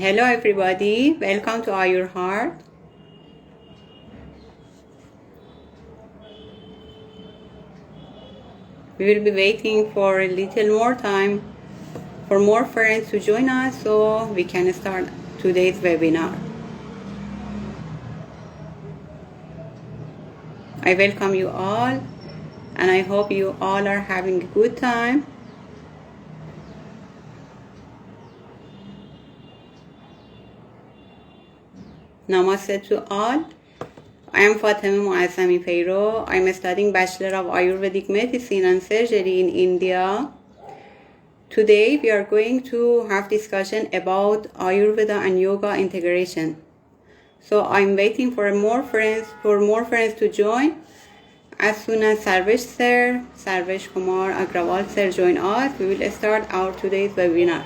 Hello everybody, welcome to Ayur Heart. We will be waiting for a little more time for more friends to join us so we can start today's webinar. I welcome you all and I hope you all are having a good time. Namaste to all. I am Fatema Muazzami Peiro. I am studying Bachelor of Ayurvedic Medicine and Surgery in India. Today we are going to have discussion about Ayurveda and Yoga integration. So I'm waiting for more friends to join. As soon as Sarvesh Kumar Agrawal sir join us, we will start our today's webinar.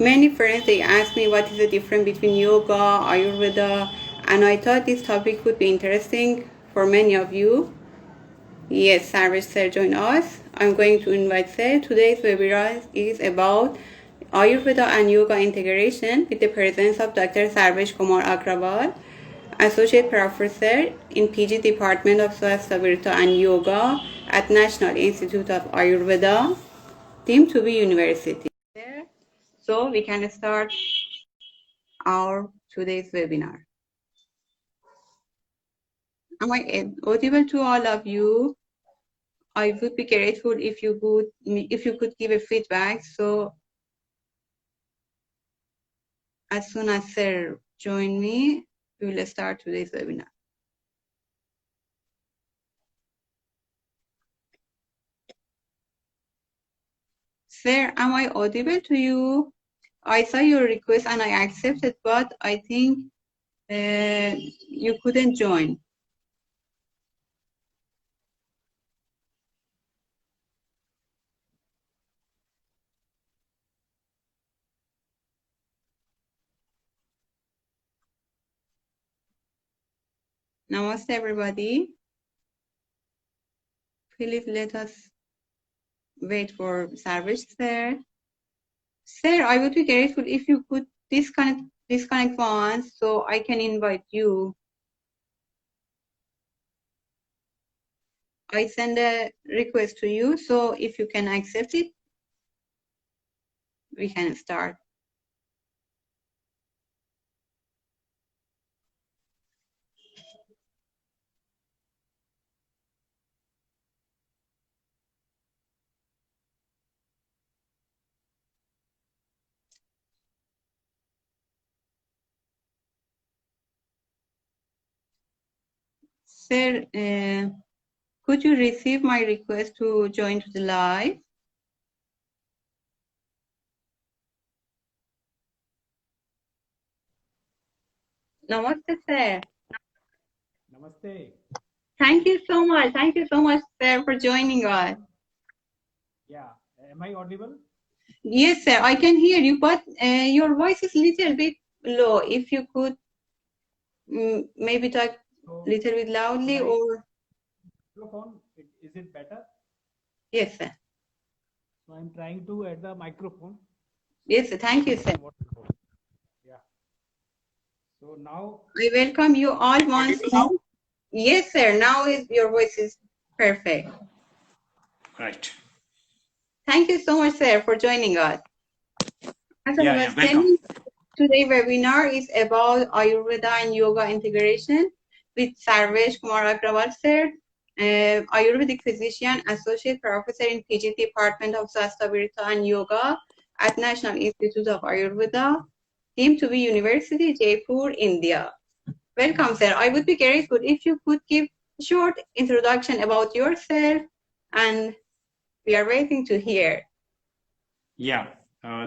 Many friends, they ask me what is the difference between yoga, Ayurveda, and I thought this topic would be interesting for many of you. Yes, Sarvesh sir join us. I'm going to invite sir. Today's webinar is about Ayurveda and Yoga integration with the presence of Dr. Sarvesh Kumar Agrawal, Associate Professor in PG Department of Swasthya and Yoga at National Institute of Ayurveda, Team to be University. So we can start our today's webinar. Am I audible to all of you? I would be grateful if you could give a feedback. So as soon as sir join me, we will start today's webinar. Sir, am I audible to you? I saw your request and I accepted, but I think you couldn't join. Namaste, everybody. Please let us wait for service, sir. Sir, I would be grateful if you could disconnect once so I can invite you. I send a request to you, so if you can accept it, we can start. Sir, could you receive my request to join to the live? Namaste, sir. Namaste. Thank you so much. Thank you so much, sir, for joining us. Yeah, am I audible? Yes, sir, I can hear you, but your voice is a little bit low. If you could maybe talk a little bit loudly or... Microphone, is it better? Yes, sir. So I'm trying to add the microphone. Yes, sir. Thank you, sir. Yeah. So now... I welcome you all once more. Yes, sir. Now your voice is perfect. Right. Thank you so much, sir, for joining us. As I was telling, today's webinar is about Ayurveda and Yoga integration with Sarvesh Kumar Agrawal, sir, Ayurvedic physician, associate professor in PG Department of Swasthya and Yoga at National Institute of Ayurveda, Team to be University, Jaipur, India. Welcome, sir. I would be grateful if you could give a short introduction about yourself, and we are waiting to hear. Yeah.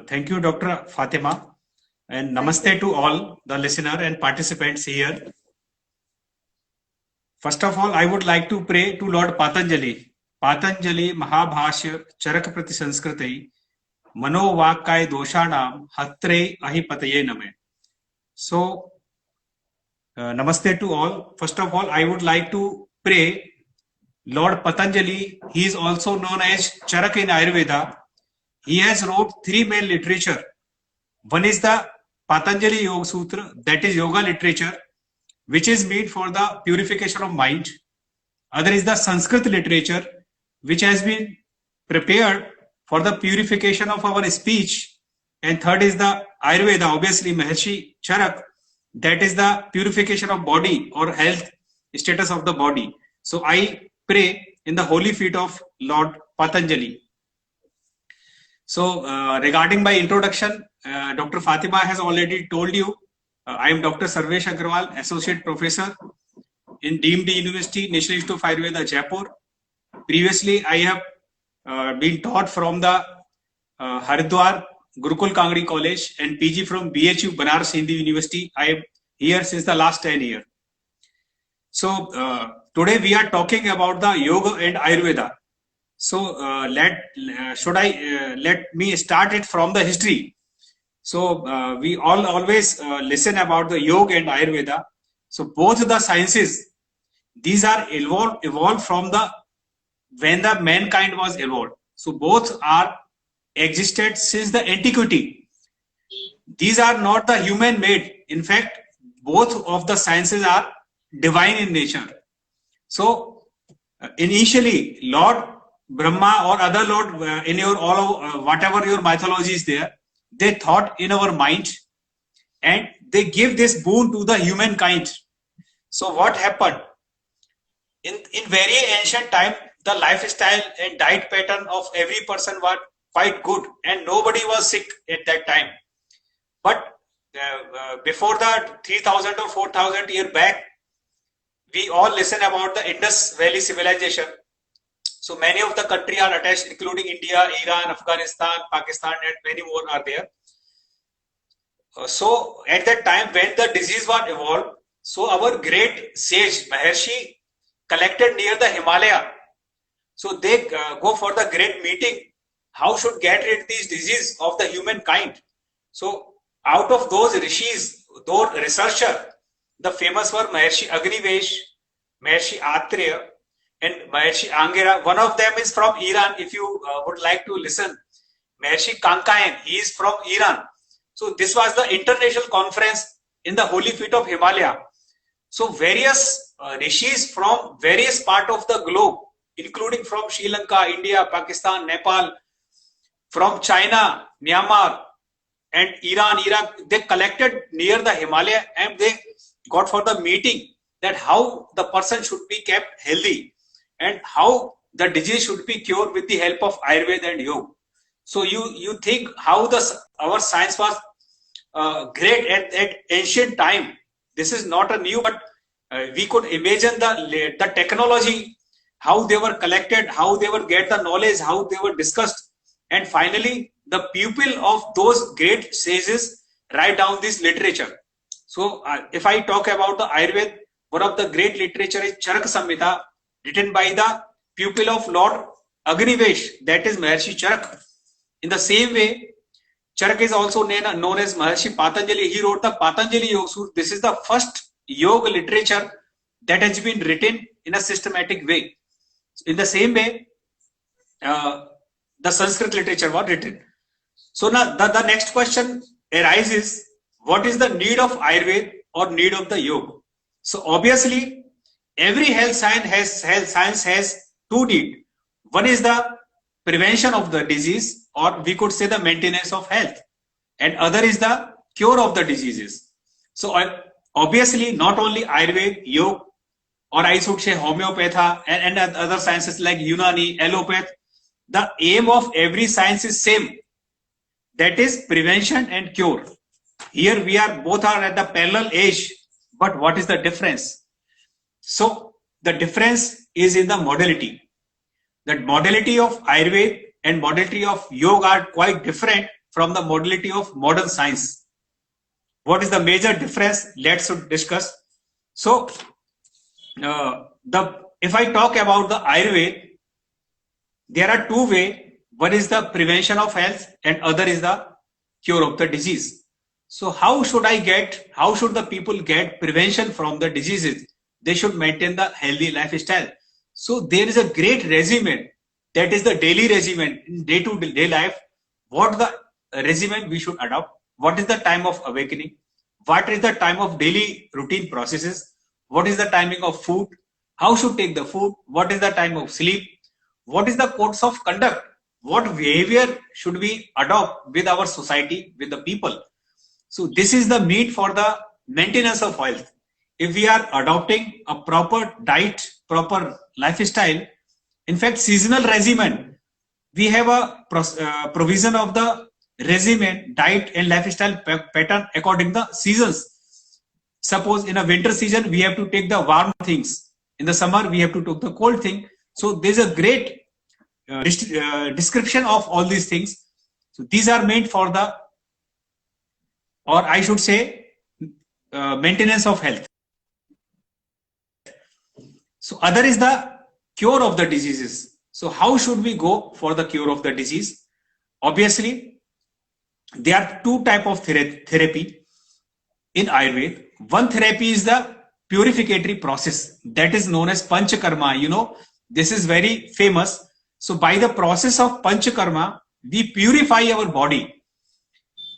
Thank you, Dr. Fatima. And namaste to all the listener and participants here. First of all, I would like to pray to Lord Patanjali. Patanjali Mahabhashya Charak Prati Sanskriti Mano Vakkay Doshanam Hatre Ahipataye Name. So, namaste to all. First of all, I would like to pray Lord Patanjali. He is also known as Charak in Ayurveda. he has wrote three main literature. One is the Patanjali Yoga Sutra, that is yoga literature, which is made for the purification of mind. Other is the Sanskrit literature, which has been prepared for the purification of our speech. And third is the Ayurveda, obviously Maharshi Charak, that is the purification of body or health status of the body. So I pray in the holy feet of Lord Patanjali. So regarding my introduction, Dr. Fatima has already told you, I am Dr. Sarvesh Agrawal, Associate Professor in Deemed University, National Institute of Ayurveda, Jaipur. Previously, I have been taught from the Haridwar Gurukul Kangri College and PG from BHU Banaras Hindu University. I am here since the last 10 years. So today we are talking about the yoga and Ayurveda. So let me start it from the history. So we always listen about the yoga and Ayurveda. So both the sciences, these are evolved from the when the mankind was evolved. So both are existed since the antiquity. These are not the human made. In fact, both of the sciences are divine in nature. So initially, Lord Brahma or other Lord in your whatever your mythology is there, they thought in our mind and they give this boon to the humankind. So what happened? In very ancient time, the lifestyle and diet pattern of every person was quite good and nobody was sick at that time. But before the 3000 or 4000 years back, we all listen about the Indus Valley civilization. So many of the countries are attached, including India, Iran, Afghanistan, Pakistan, and many more are there. So at that time when the disease was evolved, so our great sage Maharshi collected near the Himalaya. So they go for the great meeting. How should get rid of these disease of the humankind? So out of those rishis, those researchers, the famous were Maharshi Agnivesh, Maharshi Atreya, and Maharshi Angira. One of them is from Iran. If you would like to listen, Maharshi Kankayan, he is from Iran. So this was the international conference in the holy feet of Himalaya. So various rishis from various parts of the globe, including from Sri Lanka, India, Pakistan, Nepal, from China, Myanmar, and Iran, Iraq, they collected near the Himalaya and they got for the meeting that how the person should be kept healthy and how the disease should be cured with the help of Ayurveda and Yoga. So you think how our science was great at ancient time. This is not a new, but we could imagine the technology, how they were collected, how they would get the knowledge, how they were discussed, and finally the pupil of those great sages write down this literature. So if I talk about the Ayurveda, one of the great literature is Charak Samhita, written by the pupil of Lord Agnivesh, that is Maharshi Charak. In the same way, Charak is also known as Maharshi Patanjali. He wrote the Patanjali Yoga Sutra. This is the first yoga literature that has been written in a systematic way. In the same way, the Sanskrit literature was written. So now the next question arises, what is the need of Ayurveda or need of the yoga? So obviously, every health science has two needs. One is the prevention of the disease, or we could say the maintenance of health, and other is the cure of the diseases. So obviously, not only Ayurveda, yoga, or I should say homeopathy and other sciences like Unani, allopathy, the aim of every science is same. That is prevention and cure. Here we are both are at the parallel age, but what is the difference? So the difference is in the modality. The modality of Ayurveda and modality of yoga are quite different from the modality of modern science. What is the major difference? Let's discuss. So if I talk about the Ayurveda, there are two ways. One is the prevention of health and other is the cure of the disease. So how should the people get prevention from the diseases? They should maintain the healthy lifestyle. So there is a great regimen, that is the daily regimen in day-to-day life, what the regimen we should adopt, what is the time of awakening, what is the time of daily routine processes, what is the timing of food, how should take the food, what is the time of sleep, what is the codes of conduct, what behavior should we adopt with our society, with the people. So this is the need for the maintenance of health. If we are adopting a proper diet, proper lifestyle, in fact, seasonal regimen, we have a provision of the regimen, diet and lifestyle pattern according to the seasons. Suppose in a winter season, we have to take the warm things. In the summer, we have to take the cold thing. So there's a great description of all these things. So these are meant for the, or I should say, maintenance of health. So other is the cure of the diseases. So how should we go for the cure of the disease? Obviously, there are two types of therapy in Ayurveda. One therapy is the purificatory process that is known as Panchakarma. You know, this is very famous. So by the process of Panchakarma, we purify our body.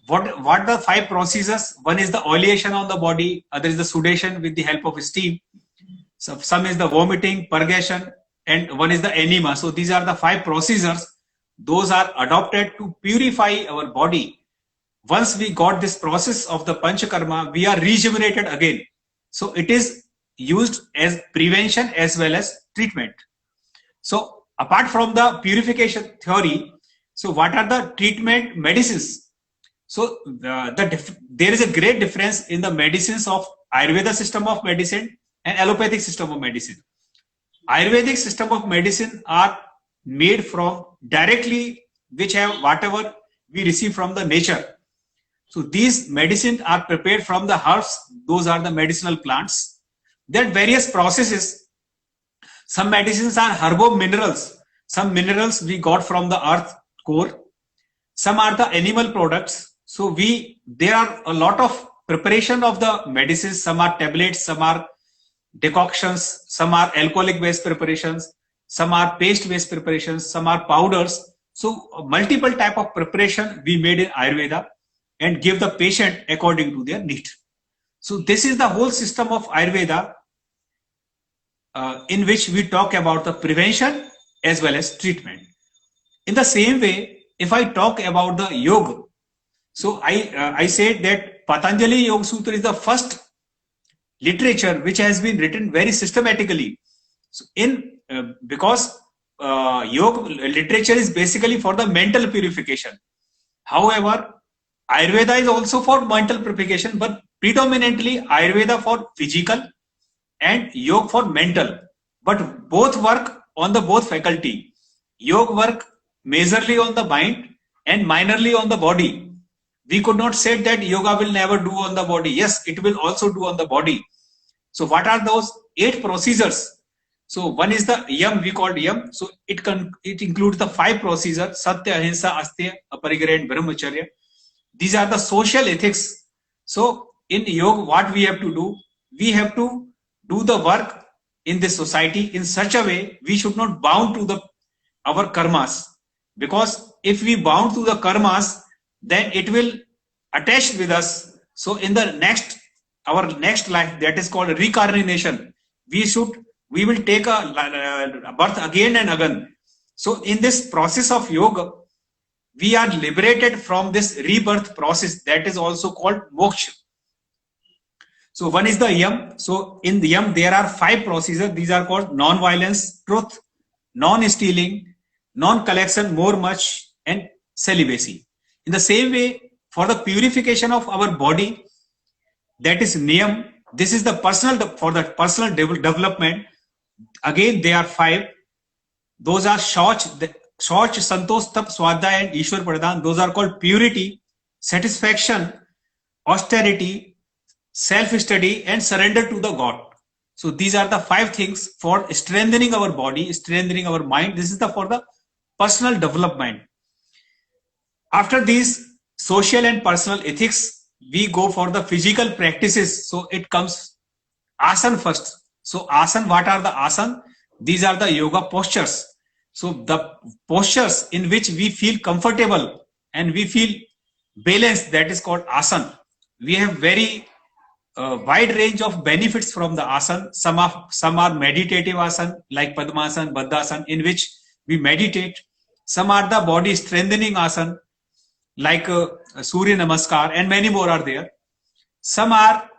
What the 5 processes? One is the oleation on the body, other is the sudation with the help of steam. So some is the vomiting, purgation, and one is the enema. So these are the 5 procedures. Those are adopted to purify our body. Once we got this process of the Panchakarma, we are rejuvenated again. So it is used as prevention as well as treatment. So apart from the purification theory, so what are the treatment medicines? So there is a great difference in the medicines of Ayurveda system of medicine and allopathic system of medicine. Ayurvedic system of medicine are made from directly, which have whatever we receive from the nature. So these medicines are prepared from the herbs. Those are the medicinal plants. There are various processes. Some medicines are herbo minerals. Some minerals we got from the earth core. Some are the animal products. So there are a lot of preparation of the medicines. Some are tablets, some are decoctions, some are alcoholic based preparations, some are paste based preparations, some are powders. So multiple type of preparation we made in Ayurveda and give the patient according to their need. So this is the whole system of Ayurveda in which we talk about the prevention as well as treatment. In the same way, if I talk about the yoga, so I said that Patanjali Yoga Sutra is the first literature which has been written very systematically. So because yoga literature is basically for the mental purification. However, Ayurveda is also for mental purification, but predominantly Ayurveda for physical and yoga for mental. But both work on the both faculty. Yoga work majorly on the mind and minorly on the body. We could not say that yoga will never do on the body. Yes, it will also do on the body. So what are those 8 procedures? So one is the yam, we called yam. So it includes the 5 procedures: Satya, Ahimsa, Asteya, Aparigraha and Brahmacharya. These are the social ethics. So in yoga, what we have to do? We have to do the work in this society in such a way we should not bound to our karmas. Because if we bound to the karmas, then it will attach with us. So in the our next life, that is called reincarnation, we will take a birth again and again. So in this process of yoga, we are liberated from this rebirth process that is also called moksha. So one is the yam. So in the yam, there are 5 procedures. These are called non-violence, truth, non-stealing, non-collection, more much, and celibacy. In the same way, for the purification of our body, that is niyam. This is the for the personal development. Again, there are 5. Those are Shauch, Santosh, Tap, Swadhyay and Ishwar Pradhan. Those are called purity, satisfaction, austerity, self-study and surrender to the God. So these are the 5 things for strengthening our body, strengthening our mind. This is for the personal development. After these social and personal ethics, we go for the physical practices. So it comes asana first. So asana, what are the asana? These are the yoga postures. So the postures in which we feel comfortable and we feel balanced, that is called asana. We have very wide range of benefits from the asana. Some are meditative asana like Padmasana, Baddhasana, in which we meditate. Some are the body strengthening asana like Surya Namaskar, and many more are there. Some are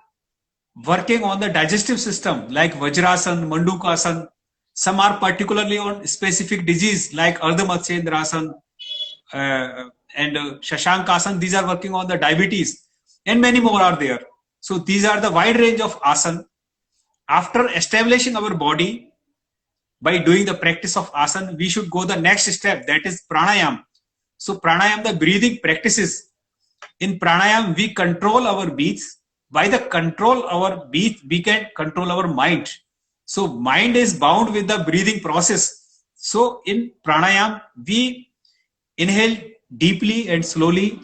working on the digestive system like Vajrasana, Mandukasana. Some are particularly on specific disease like Ardha Matsyendrasana and Shashankasana. These are working on the diabetes, and many more are there. So these are the wide range of asana. After establishing our body by doing the practice of asana, we should go the next step, that is pranayam. So pranayam, the breathing practices. In pranayam, we control our breaths. By the control our breath, we can control our mind. So mind is bound with the breathing process. So in pranayam, we inhale deeply and slowly,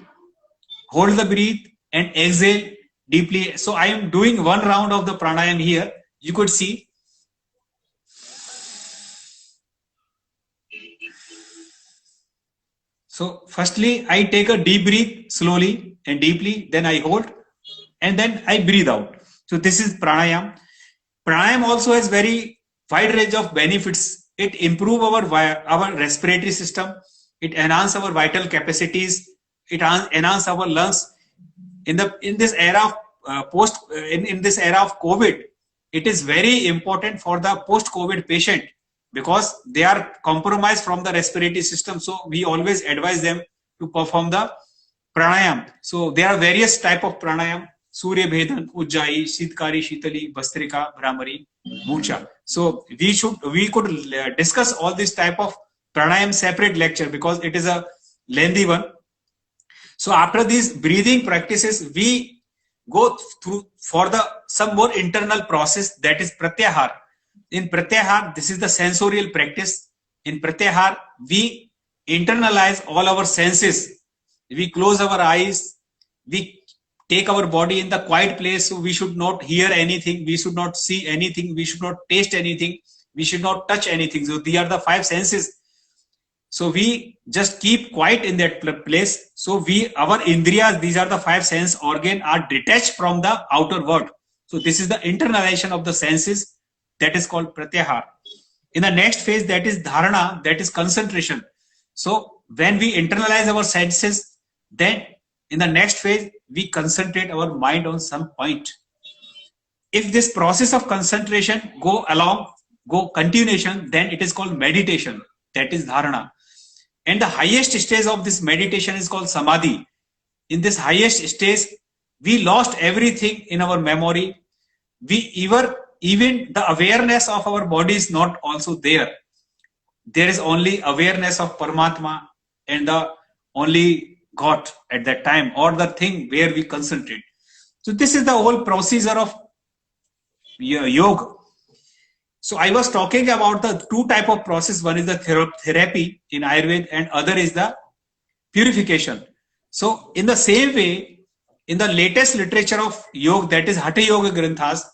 hold the breath and exhale deeply. So I am doing one round of the pranayam here. You could see. So firstly, I take a deep breath slowly and deeply, then I hold and then I breathe out. So this is pranayam. Pranayam also has very wide range of benefits. It improves our respiratory system. It enhances our vital capacities. It enhances our lungs. In this era of in this era of COVID, it is very important for the post-COVID patient because they are compromised from the respiratory system. So we always advise them to perform the pranayam. So there are various type of pranayam: Surya Bhedan, Ujjayi, Shitkari, Shitali, Bastrika, Brahmari, Mucha. So we could discuss all this type of pranayam separate lecture because it is a lengthy one. So after these breathing practices, we go through for some more internal process, that is pratyahar. In pratyahar, this is the sensorial practice. In pratyahar, we internalize all our senses. We close our eyes. We take our body in the quiet place. So we should not hear anything. We should not see anything. We should not taste anything. We should not touch anything. So these are the five senses. So we just keep quiet in that place. So our indriyas, these are the five sense organ, are detached from the outer world. So this is the internalization of the senses, that is called pratyahar. In the next phase, that is dharana, that is concentration. So when we internalize our senses, then in the next phase, we concentrate our mind on some point. If this process of concentration go continuation, then it is called meditation, that is dharana. And the highest stage of this meditation is called samadhi. In this highest stage, we lost everything in our memory. Even the awareness of our body is not also there. There is only awareness of Paramatma and the only God at that time, or the thing where we concentrate. So this is the whole procedure of yoga. So I was talking about the two type of process. One is the therapy in Ayurveda and other is the purification. So in the same way, in the latest literature of yoga, that is Hatha Yoga Granthas,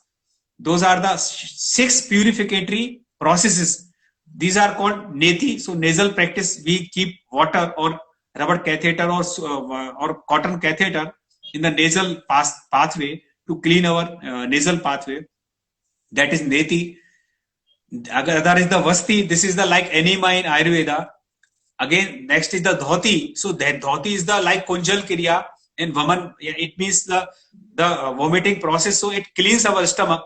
those are the 6 purificatory processes. These are called neti. So nasal practice, we keep water or rubber catheter or cotton catheter in the nasal pathway to clean our nasal pathway. That is neti. Other is the vasti. This is the like enema in Ayurveda. Again, next is the dhoti. So that dhoti is the like kunjal kriya in Vaman. It means the vomiting process. So it cleans our stomach.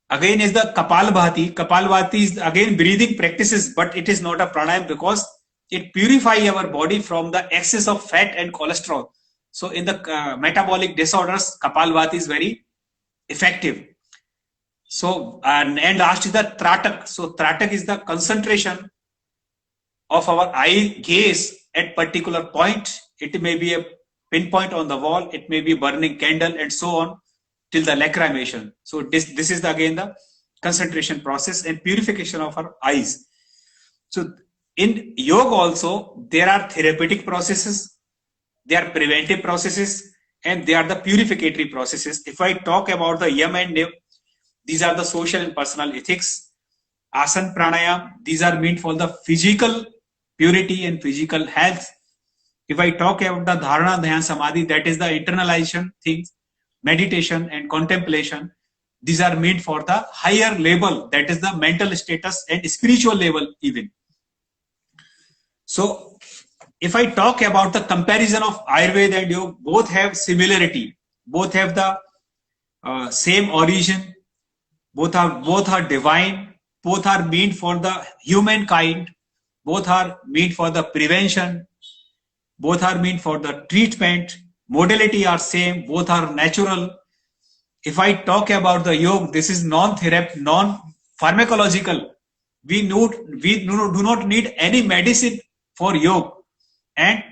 Again is the kapalbhati. Kapalbhati is again breathing practices, but it is not a pranayam because it purifies our body from the excess of fat and cholesterol. So in the metabolic disorders, kapalbhati is very effective. So and last is the tratak. So tratak is the concentration of our eye gaze at particular point. It may be a pinpoint on the wall. It may be burning candle and so on till the lacrimation. So this is again the concentration process and purification of our eyes. So in yoga also there are therapeutic processes, there are preventive processes, and they are the purificatory processes. If I talk about the yam and niv, these are the social and personal ethics. Asana pranayam, these are meant for the physical purity and physical health. If I talk about the dharana, dhyan, samadhi, that is the internalization things, meditation and contemplation. These are meant for the higher level, that is the mental status and spiritual level even. So if I talk about the comparison of Ayurveda and Yoga, both have similarity, both have the same origin, both are divine, both are meant for the humankind, both are meant for the prevention, both are meant for the treatment, modality are same, both are natural. If I talk about the yoga, this is non-therapy, non-pharmacological. We do not need any medicine for yoga, and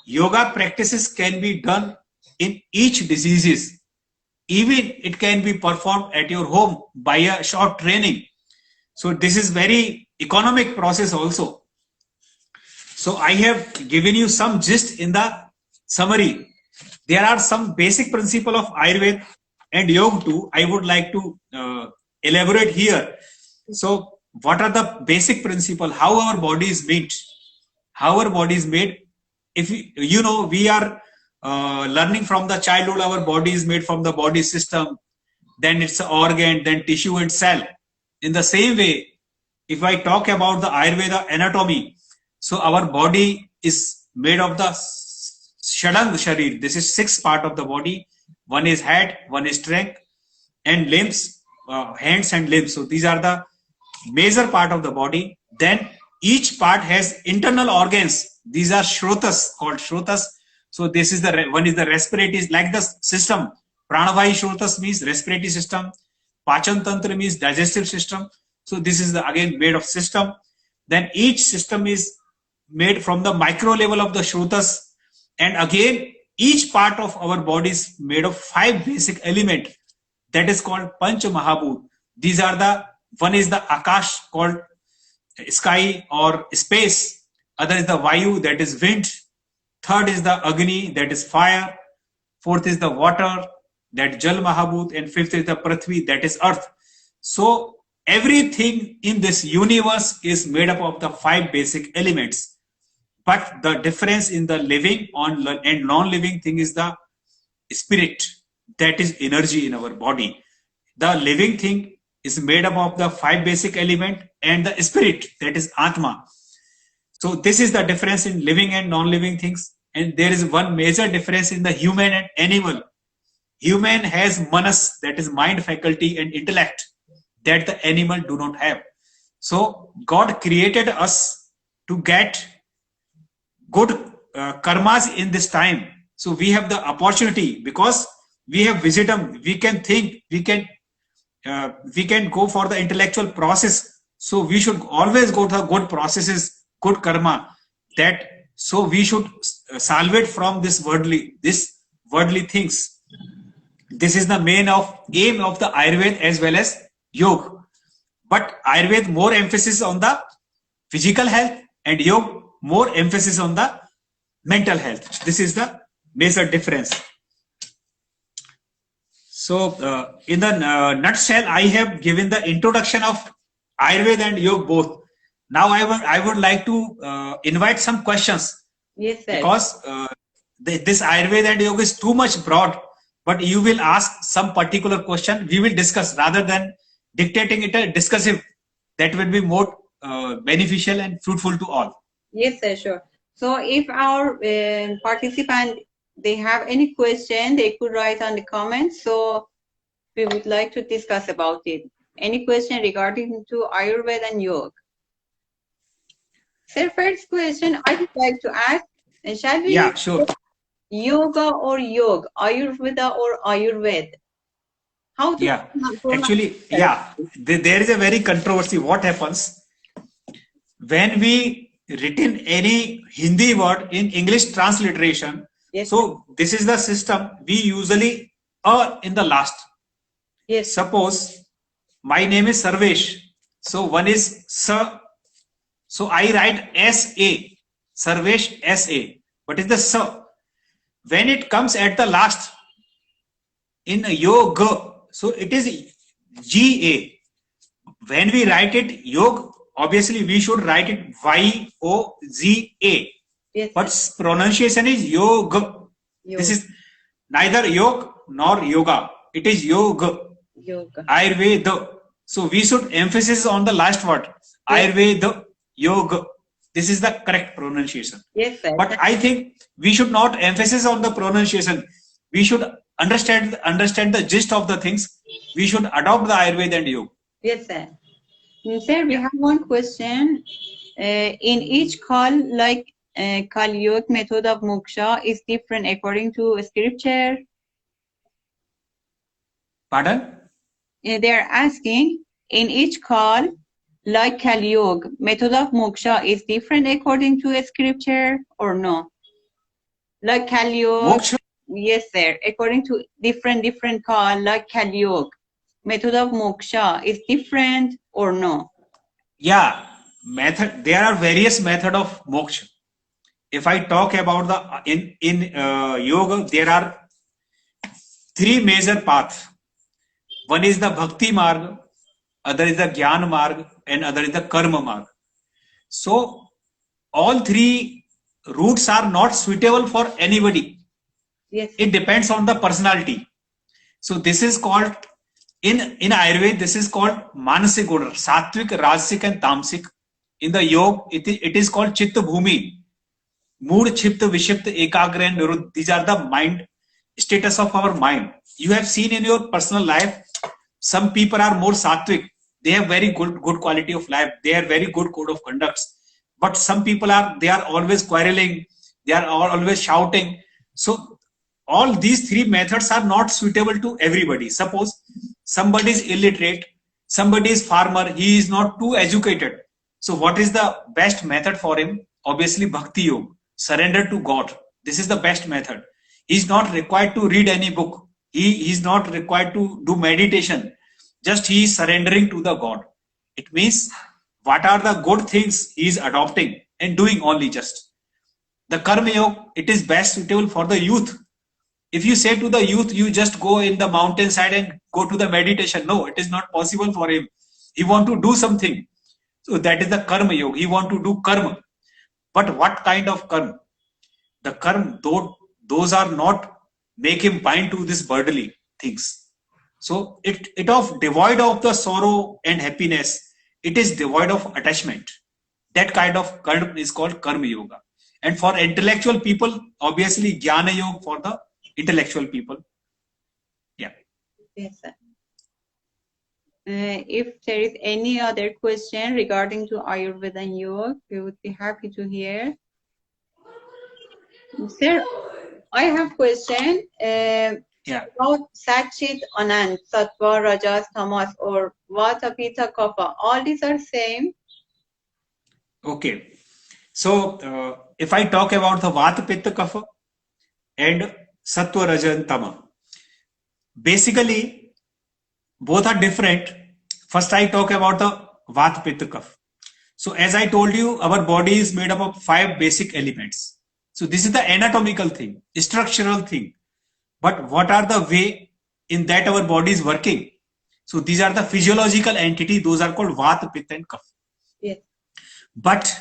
yoga practices can be done in each diseases. Even it can be performed at your home by a short training. So this is very economic process also. So I have given you some gist in the summary. There are some basic principle of Ayurveda and Yoga too. I would like to elaborate here. So what are the basic principle? How our body is made? How our body is made? If you know, we are learning from the childhood, our body is made from the body system, then it's an organ, then tissue and cell. In the same way, if I talk about the Ayurveda anatomy, so our body is made of the Shadang Sharir. This is 6 part of the body. One is head, one is trunk, and limbs, hands and limbs. So these are the major part of the body. Then each part has internal organs. These are shrotas, called shrotas. So this is the one is the respiratory, like the system. Pranavayu shrotas means respiratory system. Pachan tantra means digestive system. So this is the again made of system. Then each system is made from the micro level of the shrotas, and again each part of our body is made of 5 basic elements, that is called Panch Mahabhut. These are the, one is the Akash, called sky or space, other is the Vayu, that is wind, third is the Agni, that is fire, fourth is the water, that Jal Mahabhut, and fifth is the Prithvi, that is earth. So everything in this universe is made up of the 5 basic elements. But the difference in the living and non-living thing is the spirit, that is energy in our body. The living thing is made up of the 5 basic elements, and the spirit, that is Atma. So this is the difference in living and non-living things. And there is one major difference in the human and animal. Human has manas, that is mind faculty and intellect, that the animal do not have. So God created us to get good karmas in this time. So we have the opportunity, because we have wisdom, we can think, we can go for the intellectual process. So we should always go to good processes, good karma. That so we should salvate from this worldly things. This is the main aim of the Ayurveda as well as Yoga. But Ayurveda more emphasis on the physical health, and Yoga more emphasis on the mental health. This is the major difference. So in the nutshell, I have given the introduction of Ayurveda and Yoga both. Now I would like to invite some questions. Yes, sir. Because this Ayurveda and Yoga is too much broad, but you will ask some particular question, we will discuss, rather than dictating it a discursive. That will be more beneficial and fruitful to all. Yes, sir, sure. So if our participant, they have any question, they could write on the comments. So we would like to discuss about it. Any question regarding to Ayurveda and Yoga? Sir, first question I would like to ask, shall we? Yeah, sure. Yoga or Yoga, Ayurveda or Ayurveda? How do actually, there is a very controversy. What happens when we written any Hindi word in English transliteration? Yes. So this is the system we usually in the last. Yes. Suppose my name is Sarvesh. So one is Sa. So I write S-A. Sarvesh S-A. What is the Sa? When it comes at the last in Yoga, so it is G-A. When we write it Yoga, obviously we should write it Yoza. Yes. But pronunciation is yoga. This is neither yog nor yoga. It is yoga. Yoga. Ayurveda. So we should emphasis on the last word. Ayurveda, yoga. This is the correct pronunciation. Yes, sir. But I think we should not emphasis on the pronunciation. We should understand the gist of the things. We should adopt the Ayurveda and yoga. Yes, sir. Sir, we have one question. In each call, like Kali Yuga method of moksha is different according to scripture. Pardon? They are asking, in each call, like Kali Yuga, method of moksha is different according to scripture or no? Like Kali Yuga, Moksha? yes, sir. According to different call, like Kali Yuga, method of moksha is different or no? Yeah, method. There are various method of moksha. If I talk about the in yoga, there are three major paths. One is the bhakti marg, other is the jnana marg, and other is the karma marg. So all three routes are not suitable for anybody. Yes. It depends on the personality. So this is called in Ayurveda. This is called manasik order: sattvic, rajasic, and tamasic. In the yoga, it is called chitta bhumi. Mood, chipta, vishipta, ekagra, and niruddha. These are the mind status of our mind. You have seen in your personal life, some people are more sattvic. They have very good quality of life. They have very good code of conduct. But some people they are always quarreling. They are always shouting. So all these three methods are not suitable to everybody. Suppose somebody is illiterate, somebody is farmer, he is not too educated. So what is the best method for him? Obviously Bhakti Yoga, surrender to God. This is the best method. He is not required to read any book. He is not required to do meditation. Just he is surrendering to the God. It means what are the good things he is adopting and doing only just. The Karma Yoga, it is best suitable for the youth. If you say to the youth, you just go in the mountainside and go to the meditation. No, it is not possible for him. He want to do something. So that is the Karma Yoga. He want to do karma. But what kind of karma? The karma, those are not make him bind to this worldly things. So it of devoid of the sorrow and happiness. It is devoid of attachment. That kind of karma is called Karma Yoga. And for intellectual people, obviously Jnana Yoga for the intellectual people. Yeah. Yes, sir. If there is any other question regarding to Ayurveda and Yoga, we would be happy to hear. Sir, I have question about Satchit, Anand, Sattva, Rajas, Tamas, or Vata, Pitta, Kapha. All these are same. Okay. So if I talk about the Vata, Pitta, Kapha and Sattva, Raja and Tama, basically both are different. First I talk about the Vata, Pitta, Kapha. So as I told you, our body is made up of 5 basic elements. So this is the anatomical thing, structural thing. But what are the way in that our body is working? So these are the physiological entity. Those are called Vata, Pitta and Kapha. Yes. But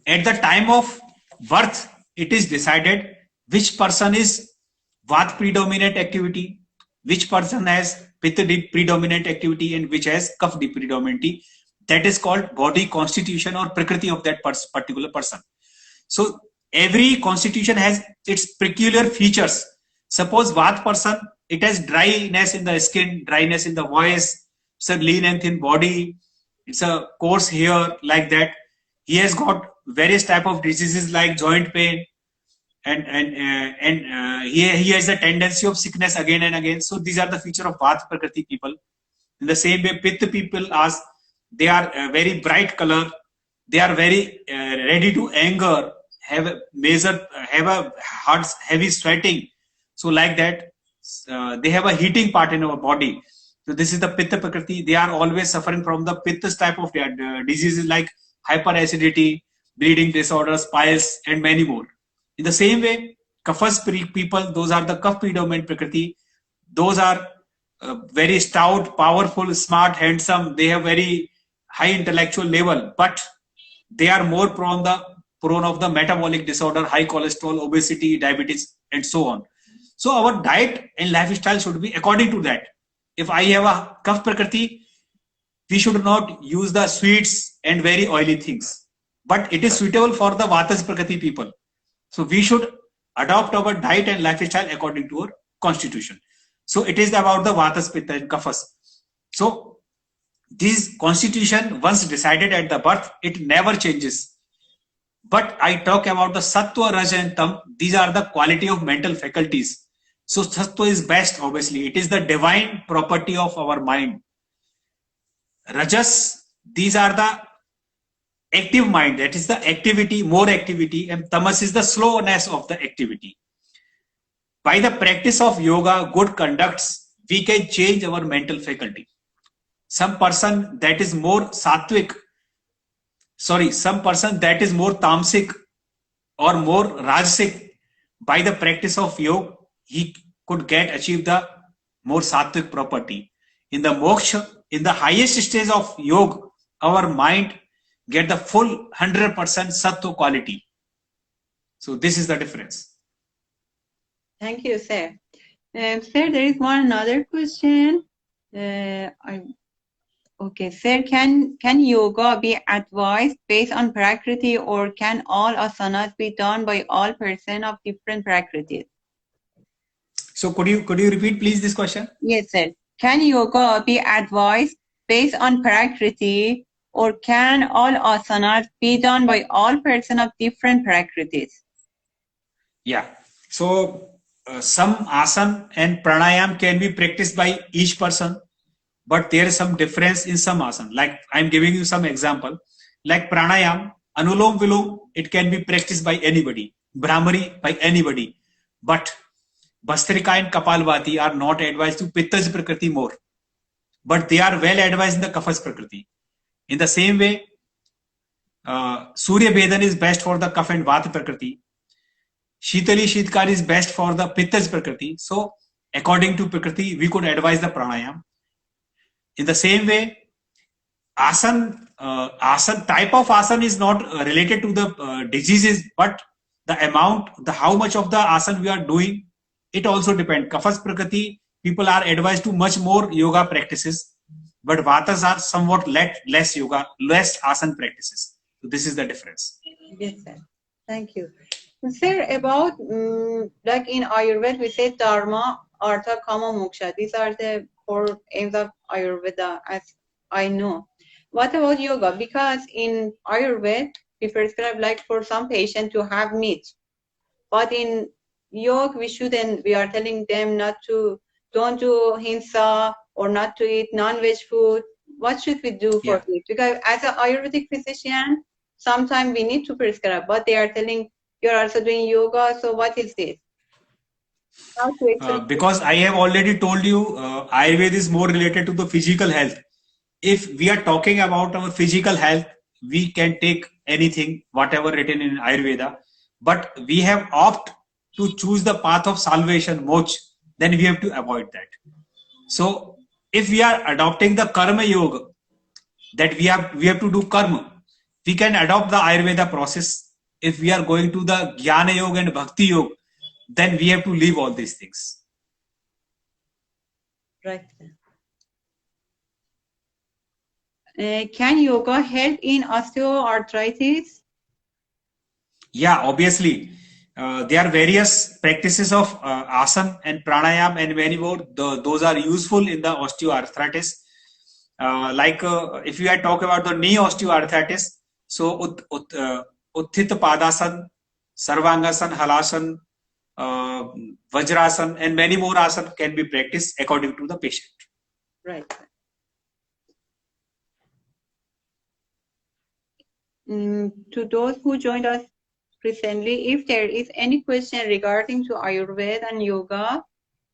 at the time of birth, it is decided which person is Vata predominant activity, which person has Pitta predominant activity, and which has Kapha predominant. That is called body constitution or prakriti of that particular person. So every constitution has its peculiar features. Suppose Vata person, it has dryness in the skin, dryness in the voice, it's a lean and thin body, it's a coarse hair, like that. He has got various type of diseases like joint pain, and he has a tendency of sickness again and again. So these are the feature of Vata Prakriti people. In the same way, Pitta people they are very bright color, they are very ready to anger, have a hard, heavy sweating. So like that, they have a heating part in our body. So this is the Pitta Prakriti. They are always suffering from the Pitta type of diseases like hyperacidity, bleeding disorders, piles, and many more. In the same way, Kapha people, those are the Kapha predominant Prakriti. Those are very stout, powerful, smart, handsome. They have very high intellectual level, but they are more prone of the metabolic disorder, high cholesterol, obesity, diabetes, and so on. So our diet and lifestyle should be according to that. If I have a Kapha Prakriti, we should not use the sweets and very oily things, but it is suitable for the Vata Prakriti people. So we should adopt our diet and lifestyle according to our constitution. So it is about the Vatas, Pitta, and Kaphas. So this constitution, once decided at the birth, it never changes. But I talk about the Sattva, Raj, and Tam. These are the quality of mental faculties. So Sattva is best, obviously. It is the divine property of our mind. Rajas, these are the active mind, that is the activity, more activity, and Tamas is the slowness of the activity. By the practice of yoga, good conducts, we can change our mental faculty. Some person that is more sattvic, some person that is more tamasic or more rajasic, by the practice of yoga, he could achieve the more sattvic property. In the moksha, in the highest stage of yoga, our mind get the full 100% sattva quality. So this is the difference. Thank you, sir. Sir, there is another question. Okay, sir, can yoga be advised based on prakriti, or can all asanas be done by all person of different prakritis? So could you repeat please this question? Yes, sir. Can yoga be advised based on prakriti, or can all asanas be done by all person of different prakritis? Yeah. So some asana and pranayam can be practiced by each person, but there is some difference in some asana. Like I'm giving you some example. Like pranayam, anulom vilom, it can be practiced by anybody. Brahmari by anybody. But Bhastrika and Kapalbhati are not advised to Pittaj Prakriti more. But they are well advised in the Kaphas Prakriti. In the same way, Surya Bhedan is best for the Kapha and Vata Prakriti. Shitali Shitkar is best for the Pittaj Prakriti. So, according to Prakriti, we could advise the pranayam. In the same way, asana type of asana is not related to the diseases, but the amount, how much of the asana we are doing, it also depends. Kaphas Prakriti, people are advised to much more yoga practices, but Vatas are somewhat less yoga, less asana practices. So this is the difference. Yes, sir. Thank you. Sir, about like in Ayurveda, we say Dharma, Artha, Kama, Moksha. These are the 4 aims of Ayurveda, as I know. What about yoga? Because in Ayurveda, we prescribe like for some patient to have meat, but in yoga, we are telling them don't do hinsa or not to eat non-veg food. What should we do for this? Because as an Ayurvedic physician, sometimes we need to prescribe, but they are telling you're also doing yoga. So what is this? Because I have already told you, Ayurveda is more related to the physical health. If we are talking about our physical health, we can take anything, whatever written in Ayurveda, but we have opted to choose the path of salvation, moksha, then we have to avoid that. So if we are adopting the karma yoga, that we have to do karma, we can adopt the Ayurveda process. If we are going to the Jnana yoga and Bhakti yoga, then we have to leave all these things. Right. Can yoga help in osteoarthritis? Yeah, obviously. There are various practices of asana and pranayam and many more. Those are useful in the osteoarthritis. If you are talking about the knee osteoarthritis, so Utthita Padasan, Sarvangasan, Halasan, Vajrasan, and many more asana can be practiced according to the patient. Right. To those who joined us recently, if there is any question regarding to Ayurveda and yoga,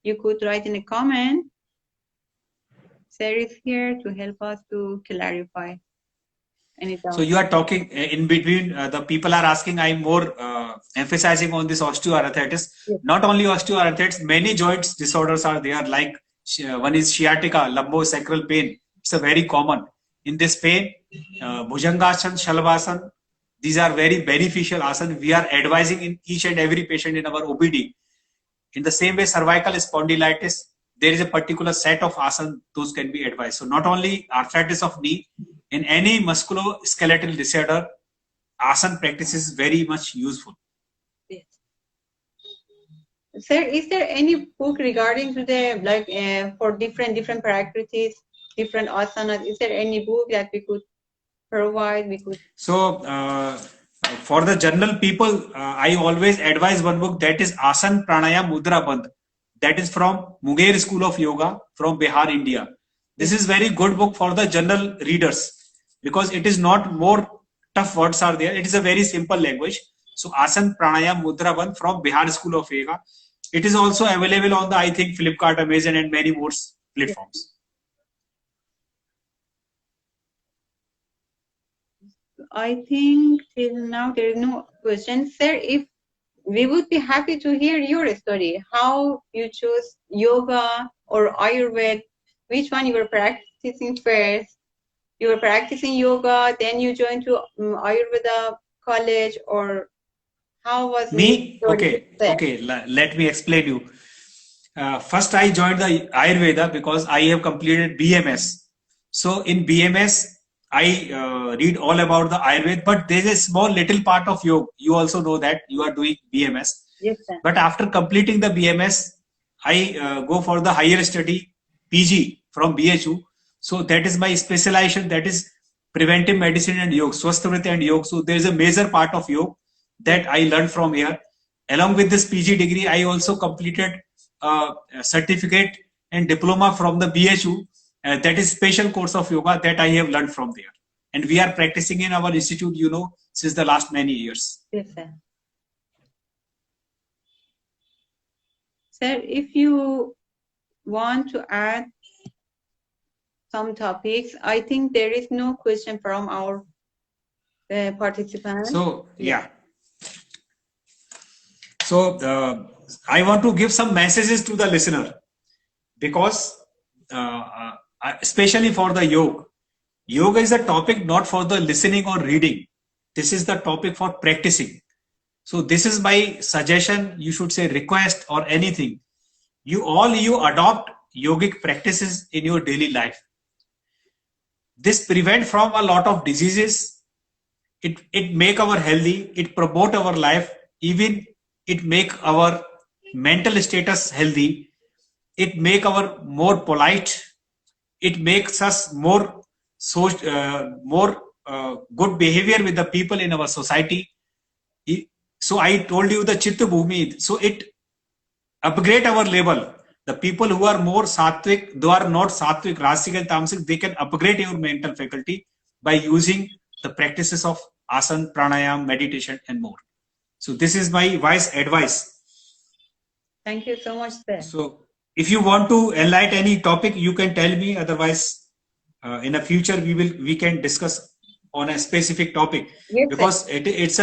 you could write in a comment. Sarah is here to help us to clarify any doubt. So you are talking in between, the people are asking, I'm more emphasizing on this osteoarthritis. Yes. Not only osteoarthritis, many joints disorders are there, like one is sciatica, lumbosacral pain. It's a very common. in this pain. Bhujangasana, Shalvasana, these are very beneficial asana. We are advising in each and every patient in our OPD. In the same way, cervical spondylitis, there is a particular set of asana, those can be advised. So not only arthritis of knee, in any musculoskeletal disorder, asana practice is very much useful. Yes. Sir, is there any book regarding to the for different practices, different asanas? Is there any book that we could provide? So for the general people, I always advise one book, that is Asan Pranayam Mudra Bandh. That is from Munger School of Yoga from Bihar, India. This is very good book for the general readers because it is not more tough words are there. It is a very simple language. So Asan Pranayam Mudra Bandh from Bihar School of Yoga. It is also available on the, I think, Flipkart, Amazon and many more platforms. I think till now there is no question. Sir, if we would be happy to hear your story, how you chose yoga or Ayurveda, which one you were practicing first? You were practicing yoga, then you joined to Ayurveda college, or how was me? Okay, let me explain you. First, I joined the Ayurveda because I have completed BMS. So in BMS, I read all about the Ayurveda, but there is a small little part of yoga. You also know that you are doing BMS. Yes, sir. But after completing the BMS, I go for the higher study PG from BHU. So that is my specialization. That is preventive medicine and yoga, Swasthavriti and yoga. So there is a major part of yoga that I learned from here. Along with this PG degree, I also completed a certificate and diploma from the BHU. That is special course of yoga that I have learned from there. And we are practicing in our institute, you know, since the last many years. Yes, sir. Sir, if you want to add some topics, I think there is no question from our participants. So, yeah. So, I want to give some messages to the listener because especially for the yoga. Yoga is a topic not for the listening or reading. This is the topic for practicing. So this is my suggestion, you should say request or anything. You adopt yogic practices in your daily life. This prevent from a lot of diseases. It make our healthy, it promote our life, even it make our mental status healthy. It make our more polite. It makes us more good behavior with the people in our society. So I told you the Chitta Bhumi. So it upgrade our level. The people who are more sattvic, who are not sattvic, rasic and tamasic, they can upgrade your mental faculty by using the practices of asana, pranayam, meditation and more. So this is my wise advice. Thank you so much, sir. So if you want to enlighten any topic, you can tell me. Otherwise, in the future we can discuss on a specific topic. Yes, because it is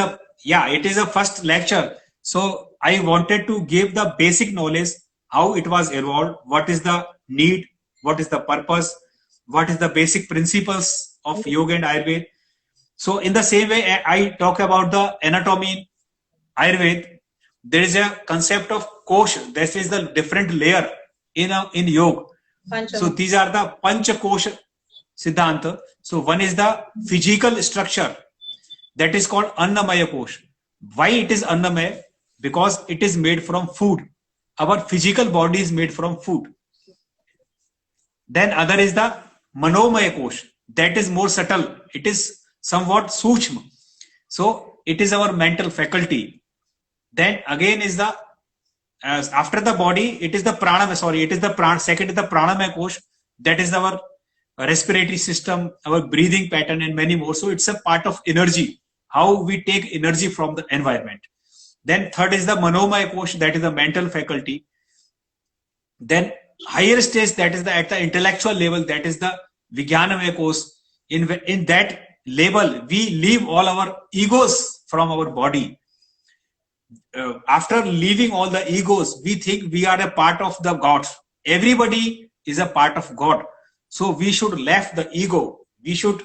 a first lecture. So I wanted to give the basic knowledge, how it was evolved, what is the need, what is the purpose, what is the basic principles of yoga and Ayurveda. So in the same way, I talk about the anatomy in Ayurveda. There is a concept of kosha. This is the different layer in yoga. So these are the pancha kosha siddhanta. So one is the physical structure, that is called annamaya kosha. Why it is annamaya? Because it is made from food. Our physical body is made from food. Then other is the manomaya kosha. That is more subtle. It is somewhat suchma. So it is our mental faculty. Then again is the after the body, it is the pranamaya. Sorry, it is the second is the pranamaya kosha. That is our respiratory system, our breathing pattern, and many more. So it's a part of energy. How we take energy from the environment. Then third is the manomaya kosha. That is the mental faculty. Then higher stage, that is at the intellectual level, that is the vijnanamaya kosha. In that level, we leave all our egos from our body. After leaving all the egos, we think we are a part of the God. Everybody is a part of God. So we should left the ego. we should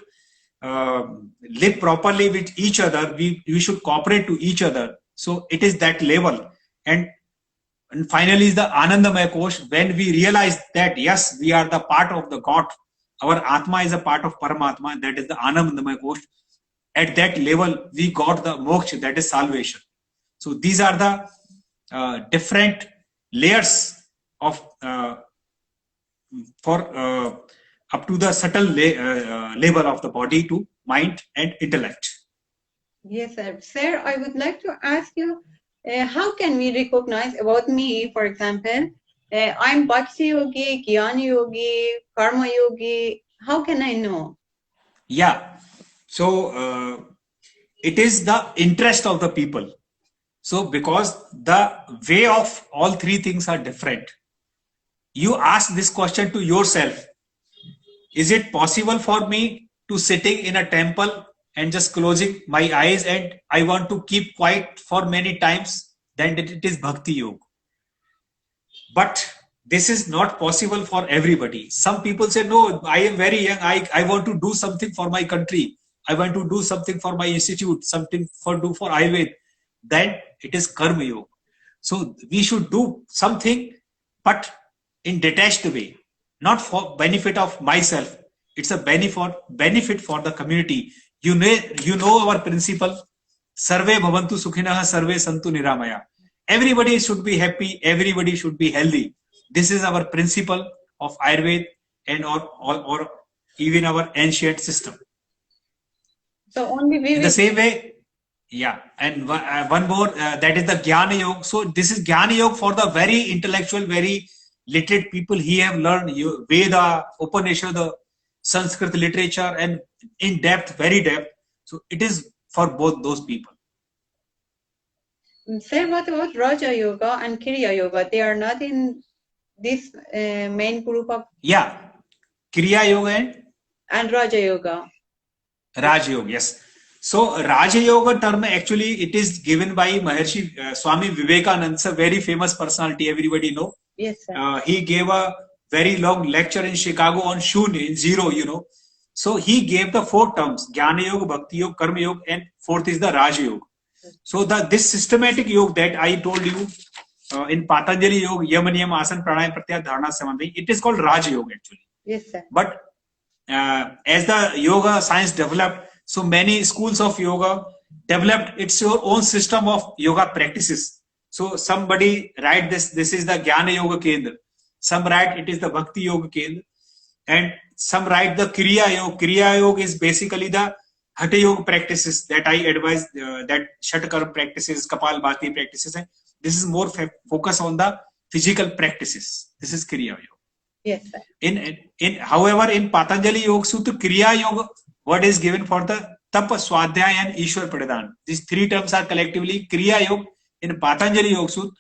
live properly with each other. We should cooperate to each other. So it is that level. And finally is the Anandamaya Kosh, when we realize that yes, we are the part of the God, our Atma is a part of Paramatma, that is the Anandamaya Kosh. At that level, we got the moksha, that is salvation. So these are the different layers of up to the subtle level of the body to mind and intellect. Yes, sir. Sir, I would like to ask you, how can we recognize about me, for example, I'm Bhakti Yogi, Jnana Yogi, Karma Yogi. How can I know? Yeah. So it is the interest of the people. So because the way of all three things are different, you ask this question to yourself. Is it possible for me to sitting in a temple and just closing my eyes and I want to keep quiet for many times? Then it is Bhakti Yoga. But this is not possible for everybody. Some people say, no, I am very young. I want to do something for my country. I want to do something for my institute, something for Ayurveda. Then it is Karma Yoga. So we should do something, but in detached way, not for benefit of myself. It's a benefit for the community. You know our principle. Sarve bhavantu sukhinah, sarve santu niramaya. Everybody should be happy. Everybody should be healthy. This is our principle of Ayurveda and or even our ancient system. So only we in the same way. Yeah, and one more, that is the Jnana Yoga. So this is Jnana Yoga for the very intellectual, very literate people. He have learned Veda, Upanishad, Sanskrit literature, and in depth, very depth. So it is for both those people. Sir, what about Raja Yoga and Kriya Yoga? They are not in this main group of... Yeah, Kriya Yoga and Raja Yoga. Raj Yoga, yes. So Raja Yoga term, actually it is given by Maharshi Swami Vivekananda, a very famous personality, everybody know. Yes, sir. He gave a very long lecture in Chicago on Shunya, zero, So he gave the 4 terms, Jnana Yoga, Bhakti Yoga, Karma Yoga, and 4th is the Raja Yoga. So this systematic yoga that I told you in Patanjali Yoga, Yama Niyama, Asana, Pranayama, Pratyahara, Dharana, Samadhi, it is called Raja Yoga actually. Yes, sir. But as the yoga science developed, so many schools of yoga developed its own system of yoga practices. So somebody write this is the Jnana Yoga Kendra. Some write it is the Bhakti Yoga Kendra. And some write the Kriya Yoga. Kriya Yoga is basically the Hatha Yoga practices that I advise, that Shatkarma practices, Kapalbhati practices. And this is more focus on the physical practices. This is Kriya Yoga. Yes, sir. However, in Patanjali Yoga Sutra, Kriya Yoga, what is given for the Tapa, Swadhyaya and Ishwar Pradhan. These 3 terms are collectively Kriya Yoga in Patanjali Yoga Sutra.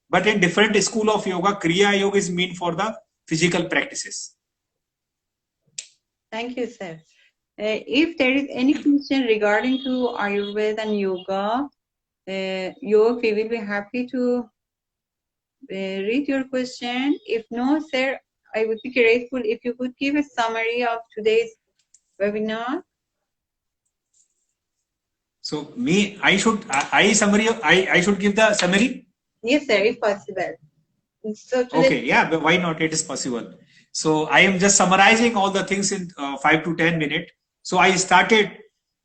But in different school of yoga, Kriya Yoga is meant for the physical practices. Thank you, sir. If there is any question regarding to Ayurveda and yoga, we will be happy to read your question. If no, sir, I would be grateful if you could give a summary of today's webinar. So I should give the summary? Yes, sir, if possible. So okay, yeah, but why not? It is possible. So I am just summarizing all the things in 5 to 10 minutes. So I started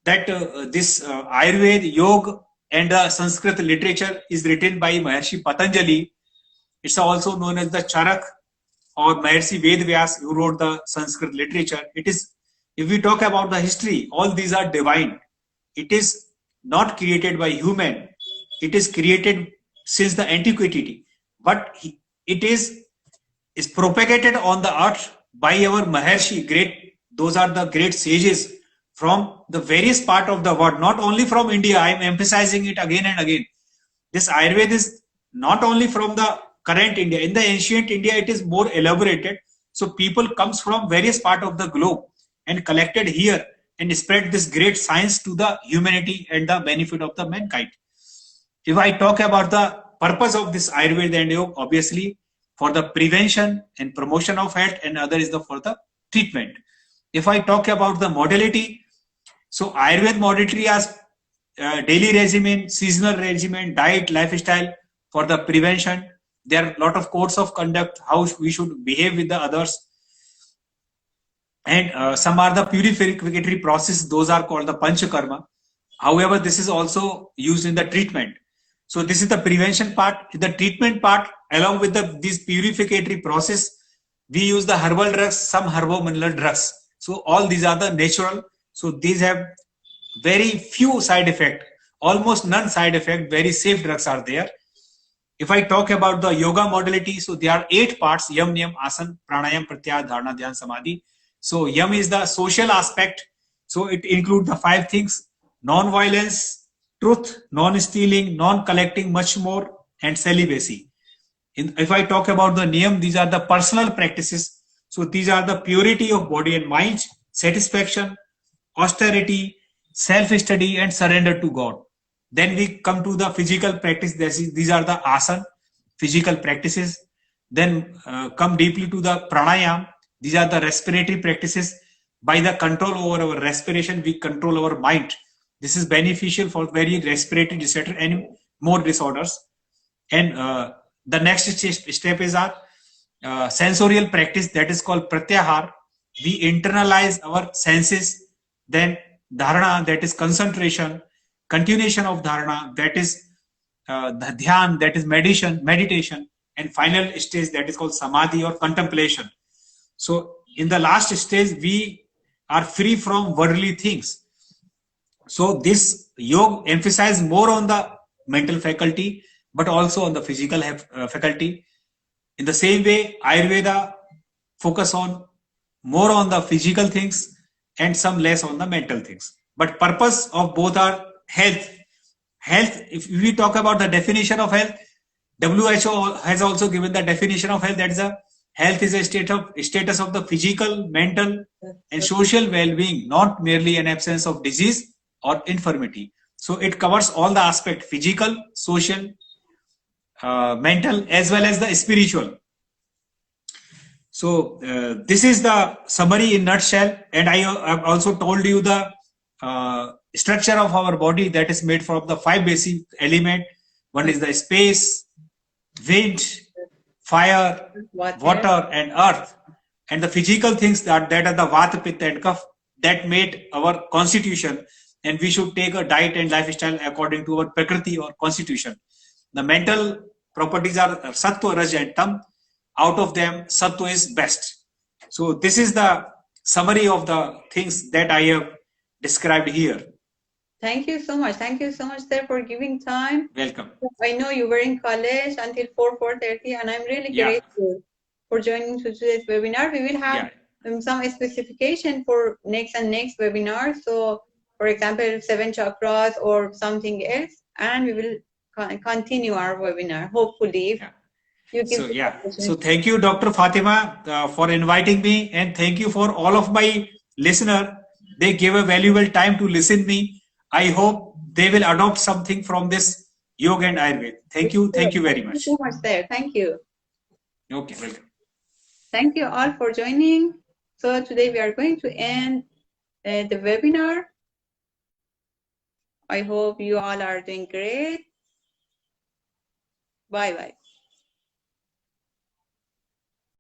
that this Ayurveda, Yoga and Sanskrit literature is written by Maharshi Patanjali. It's also known as the Charak or Maharshi Vedvyas, who wrote the Sanskrit literature. It is, if we talk about the history, all these are divine. It is not created by human. It is created since the antiquity. But it is propagated on the earth by our Maharshi, great, those are the great sages from the various part of the world, not only from India. I am emphasizing it again and again. This Ayurveda is not only from the current India. In the ancient India, it is more elaborated. So people comes from various part of the globe and collected here and spread this great science to the humanity and the benefit of the mankind. If I talk about the purpose of this Ayurveda and Yoga, obviously for the prevention and promotion of health, and other is for the treatment. If I talk about the modality, so Ayurveda modality as daily regimen, seasonal regimen, diet, lifestyle for the prevention. There are a lot of codes of conduct, how we should behave with the others. And some are the purificatory process, those are called the panchakarma. However, this is also used in the treatment. So this is the prevention part. In the treatment part, along with this purificatory process, we use the herbal drugs, some herbal-mineral drugs. So all these are the natural. So these have very few side effect, almost none side effect, very safe drugs are there. If I talk about the yoga modality, so there are 8 parts: yam, niyam, asana, pranayam, pratyahara, dharana, dhyan, samadhi. So yam is the social aspect. So it includes the 5 things: non-violence, truth, non-stealing, non-collecting, much more, and celibacy. If I talk about the niyam, these are the personal practices. So these are the purity of body and mind, satisfaction, austerity, self-study, and surrender to God. Then we come to the physical practice. These are the asana, physical practices. Then come deeply to the pranayam. These are the respiratory practices. By the control over our respiration, we control our mind. This is beneficial for very respiratory disorder and more disorders. And the next step is our sensorial practice, that is called pratyahar. We internalize our senses. Then dharana, that is concentration. Continuation of dharana, that is the dhyan, that is meditation. And final stage, that is called samadhi or contemplation. So in the last stage, we are free from worldly things. So this yoga emphasizes more on the mental faculty, but also on the physical faculty. In the same way, Ayurveda focus on more on the physical things and some less on the mental things. But purpose of both are health. Health, if we talk about the definition of health, WHO has also given the definition of health, that is a health is a status of the physical, mental, and social well-being, not merely an absence of disease or infirmity. So it covers all the aspects: physical, social, mental, as well as the spiritual. So this is the summary in nutshell. And I have also told you the structure of our body, that is made from the 5 basic elements. One is the space, wind, fire, water, and earth. And the physical things that are the vata, pitta, and kapha, that made our constitution. And we should take a diet and lifestyle according to our prakriti or constitution. The mental properties are sattva, raj, and tam. Out of them, sattva is best. So this is the summary of the things that I have described here. Thank you so much. Thank you so much, sir, for giving time. Welcome. I know you were in college until 4:30, and I'm really grateful for joining today's webinar. We will have some specification for next webinar. So, for example, 7 chakras or something else, and we will continue our webinar, hopefully. So thank you, Dr. Fatima, for inviting me, and thank you for all of my listeners. They gave a valuable time to listen me. I hope they will adopt something from this yoga and Ayurveda. Thank you very much. Thank you so much, sir. Thank you. Okay, welcome. Thank you all for joining. So today we are going to end the webinar. I hope you all are doing great. Bye-bye.